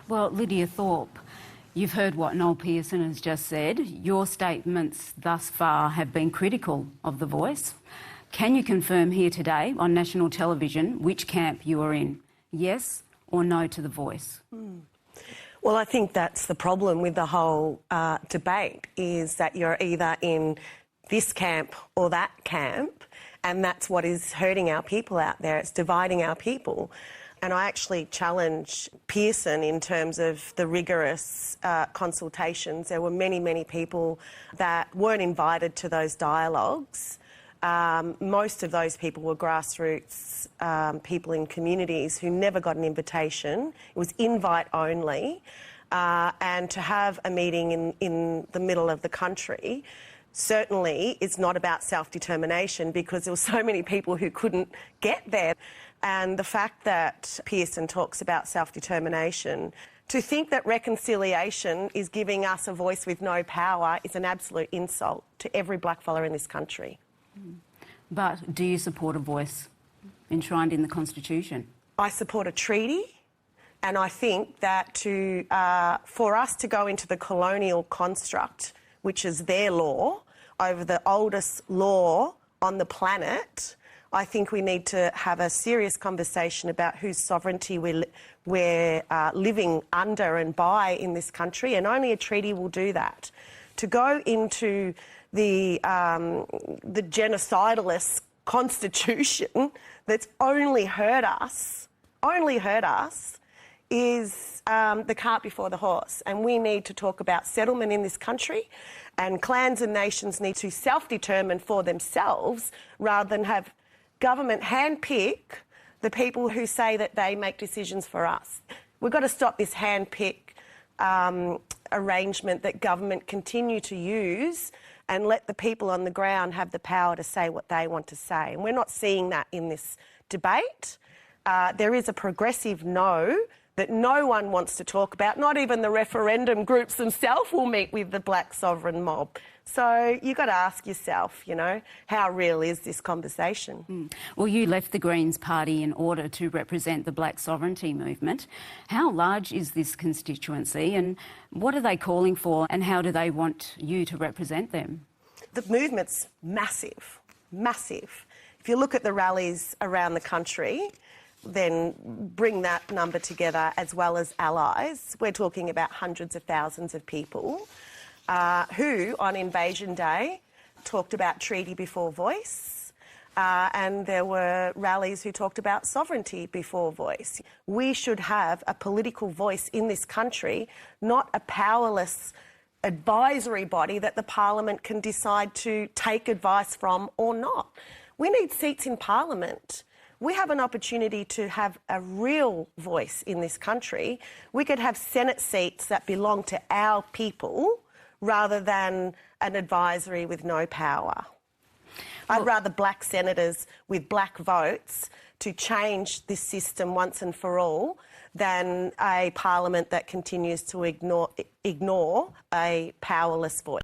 Well, Lydia Thorpe, you've heard what Noel Pearson has just said. Your statements thus far have been critical of The Voice. Can you confirm here today on national television which camp you are in? Yes or no to The Voice? Well, I think that's the problem with the whole debate, is that you're either in this camp or that camp, and that's what is hurting our people out there. It's dividing our people. And I actually challenge Pearson in terms of the rigorous consultations. There were many, many people that weren't invited to those dialogues. Most of those people were grassroots people in communities who never got an invitation. It was invite only. And to have a meeting in the middle of the country certainly is not about self-determination, because there were so many people who couldn't get there. And the fact that Pearson talks about self-determination, to think that reconciliation is giving us a voice with no power is an absolute insult to every blackfella in this country. But do you support a voice enshrined in the Constitution? I support a treaty, and I think that for us to go into the colonial construct, which is their law, over the oldest law on the planet, I think we need to have a serious conversation about whose sovereignty we're living under and by in this country, and only a treaty will do that. To go into the genocidalist constitution that's only hurt us is the cart before the horse. And we need to talk about settlement in this country, and clans and nations need to self-determine for themselves rather than have government handpick the people who say that they make decisions for us. We've got to stop this handpick arrangement that government continue to use, and let the people on the ground have the power to say what they want to say. And we're not seeing that in this debate. There is a progressive no that no one wants to talk about. Not even the referendum groups themselves will meet with the black sovereign mob. So you've got to ask yourself, you know, how real is this conversation? Well, you left the Greens Party in order to represent the black sovereignty movement. How large is this constituency, and what are they calling for, and how do they want you to represent them? The movement's massive, massive. If you look at the rallies around the country, then bring that number together as well as allies, we're talking about hundreds of thousands of people who, on Invasion Day, talked about treaty before voice, and there were rallies who talked about sovereignty before voice. We should have a political voice in this country, not a powerless advisory body that the Parliament can decide to take advice from or not. We need seats in Parliament. We have an opportunity to have a real voice in this country. We could have Senate seats that belong to our people rather than an advisory with no power. I'd rather black senators with black votes to change this system once and for all than a parliament that continues to ignore a powerless voice.